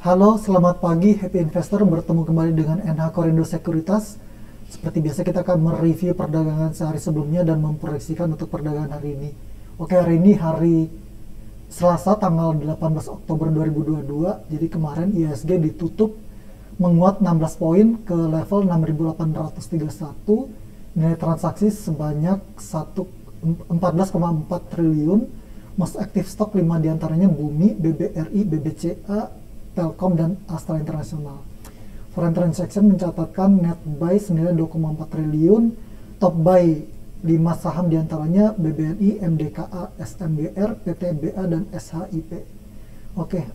Halo, selamat pagi Happy Investor, bertemu kembali dengan NH Korindo Sekuritas. Seperti biasa kita akan mereview perdagangan sehari sebelumnya dan memproyeksikan untuk perdagangan hari ini. Oke, hari ini hari Selasa tanggal 18 Oktober 2022. Jadi kemarin IHSG ditutup menguat 16 poin ke level 6.831. Nilai transaksi sebanyak 14,4 triliun. Most active stock 5 diantaranya Bumi, BBRI, BBCA, Telkom, dan Astra International. Foreign transaction mencatatkan net buy senilai 2,4 triliun, top buy 5 saham diantaranya BBNI, MDKA, SMBR, PTBA, dan SHIP. Oke,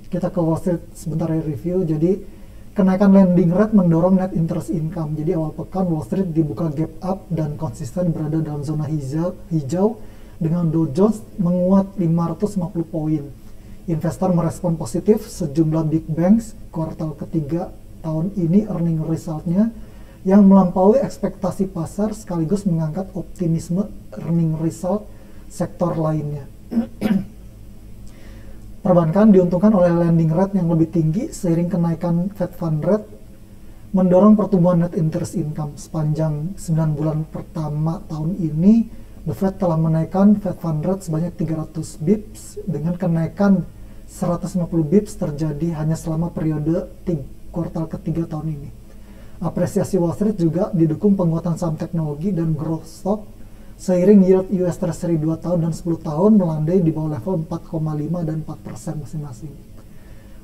kita ke Wall Street sebentar ya review. Jadi kenaikan lending rate mendorong net interest income. Jadi awal pekan Wall Street dibuka gap up dan konsisten berada dalam zona hijau dengan Dow Jones menguat 550 poin. Investor merespon positif sejumlah big banks kuartal ketiga tahun ini earning resultnya yang melampaui ekspektasi pasar sekaligus mengangkat optimisme earning result sektor lainnya. Perbankan diuntungkan oleh lending rate yang lebih tinggi seiring kenaikan Fed Fund Rate mendorong pertumbuhan net interest income. Sepanjang 9 bulan pertama tahun ini, The Fed telah menaikkan Fed Fund Rate sebanyak 300 bips dengan kenaikan 150 bips terjadi hanya selama periode kuartal ketiga tahun ini. Apresiasi Wall Street juga didukung penguatan saham teknologi dan growth stock seiring yield US Treasury 2 tahun dan 10 tahun melandai di bawah level 4,5 dan 4% masing-masing.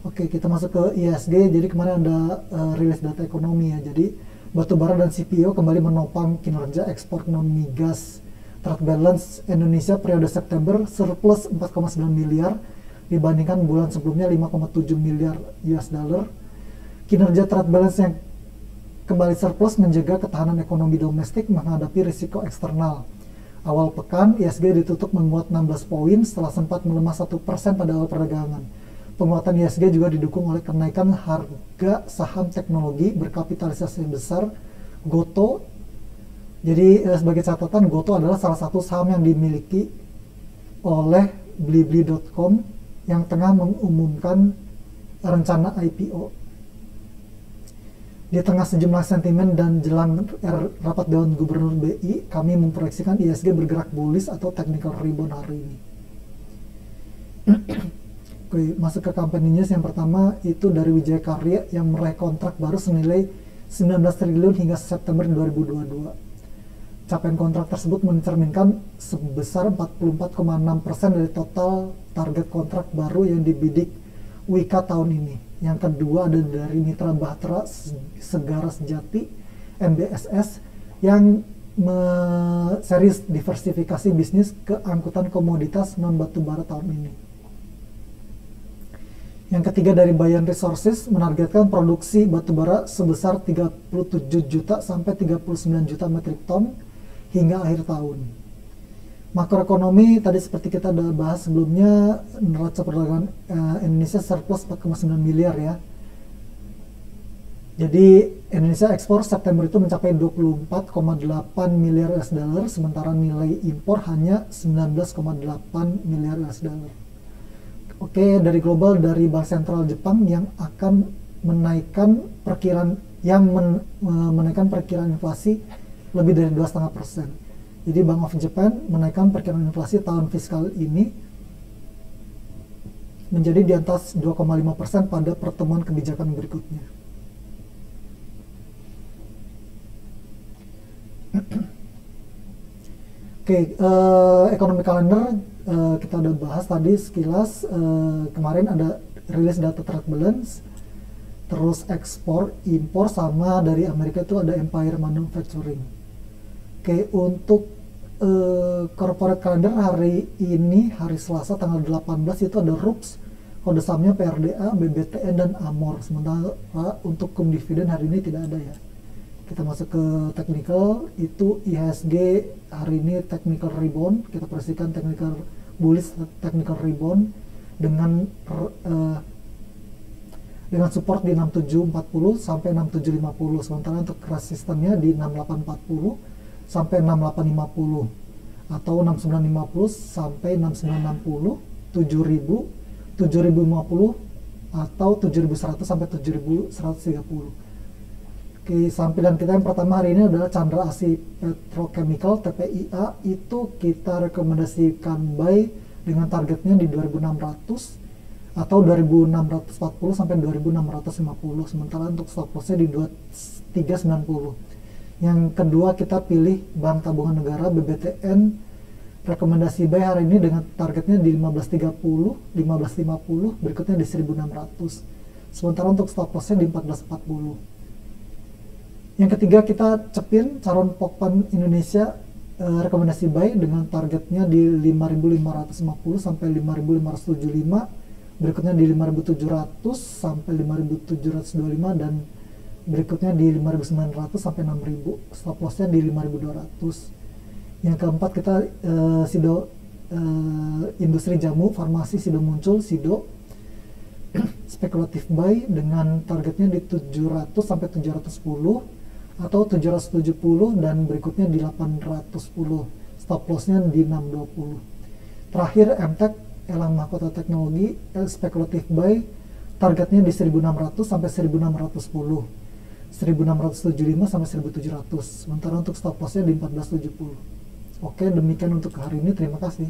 Oke, kita masuk ke IHSG. Jadi kemarin ada rilis data ekonomi ya. Jadi batubara dan CPO kembali menopang kinerja ekspor non-migas. Trade balance Indonesia periode September surplus 4,9 miliar dibandingkan bulan sebelumnya 5,7 miliar US dollar. Kinerja trade balance yang kembali surplus menjaga ketahanan ekonomi domestik menghadapi risiko eksternal. Awal pekan IHSG ditutup menguat 16 poin setelah sempat melemah 1% pada awal perdagangan. Penguatan IHSG juga didukung oleh kenaikan harga saham teknologi berkapitalisasi besar Goto. Jadi sebagai catatan, Goto adalah salah satu saham yang dimiliki oleh Blibli.com yang tengah mengumumkan rencana IPO. Di tengah sejumlah sentimen dan jelang rapat Dewan Gubernur BI, kami memproyeksikan IHSG bergerak bullish atau technical rebound hari ini. Oke, masuk ke company news. Yang pertama itu dari Wijaya Karya yang meraih kontrak baru senilai 19 triliun hingga September 2022. Capaian kontrak tersebut mencerminkan sebesar 44,6% dari total target kontrak baru yang dibidik Wika tahun ini. Yang kedua ada dari Mitra Bahtera Segara Sejati MBSS yang serius diversifikasi bisnis ke angkutan komoditas non batubara tahun ini. Yang ketiga dari Bayan Resources menargetkan produksi batubara sebesar 37 juta sampai 39 juta metrik ton hingga akhir tahun. Makroekonomi tadi seperti kita udah bahas sebelumnya, neraca perdagangan Indonesia surplus 4,9 miliar ya. Jadi Indonesia ekspor September itu mencapai 24,8 miliar US dollar, sementara nilai impor hanya 19,8 miliar US dollar. Oke, dari global, dari Bank Sentral Jepang yang akan menaikkan perkiraan menaikkan perkiraan inflasi lebih dari 2,5%. Jadi Bank of Japan menaikkan perkiraan inflasi tahun fiskal ini menjadi di atas 2,5% pada pertemuan kebijakan berikutnya. Oke, ekonomi kalender kita udah bahas tadi sekilas. Kemarin ada rilis data trade balance, terus ekspor, impor, sama dari Amerika itu ada Empire Manufacturing. Oke, untuk corporate calendar hari ini, hari Selasa tanggal 18 itu ada RUPS, kode sahamnya PRDA, BBTN, dan Amor. Sementara untuk cum dividen hari ini tidak ada ya. Kita masuk ke technical, itu IHSG hari ini technical rebound. Kita perhatikan technical bullish, technical rebound dengan support di 6740 sampai 6750. Sementara untuk resistennya di 6840 sampai 6850 atau 6950 sampai 6960, 7000, 7050 atau 7100 sampai 7130. Oke, sampilan kita yang pertama hari ini adalah Chandra Asri Petrochemical TPIA. Itu kita rekomendasikan buy dengan targetnya di 2600 atau 2640 sampai 2650. Sementara untuk stop lossnya di 2390. Yang kedua kita pilih Bank Tabungan Negara BBTN, rekomendasi buy hari ini dengan targetnya di 1530, 1550, berikutnya di 1600. Sementara untuk stop lossnya di 1440. Yang ketiga kita cepin Caron Pokpan Indonesia, rekomendasi buy dengan targetnya di 5.550 sampai 5.575, berikutnya di 5.700 sampai 5.725, dan berikutnya di 5.900 sampai 6.000. Stop lossnya di 5.200. Yang keempat kita Sido industri jamu farmasi Sido muncul, Sido spekulatif buy dengan targetnya di 700 sampai 710 atau 770, dan berikutnya di 810. Stop lossnya di 620. Terakhir MTech Elang Mahkota Teknologi, spekulatif buy targetnya di 1600 sampai 1610, 1675 sampai 1700. Sementara untuk stop lossnya di 1470. Oke, demikian untuk hari ini, terima kasih.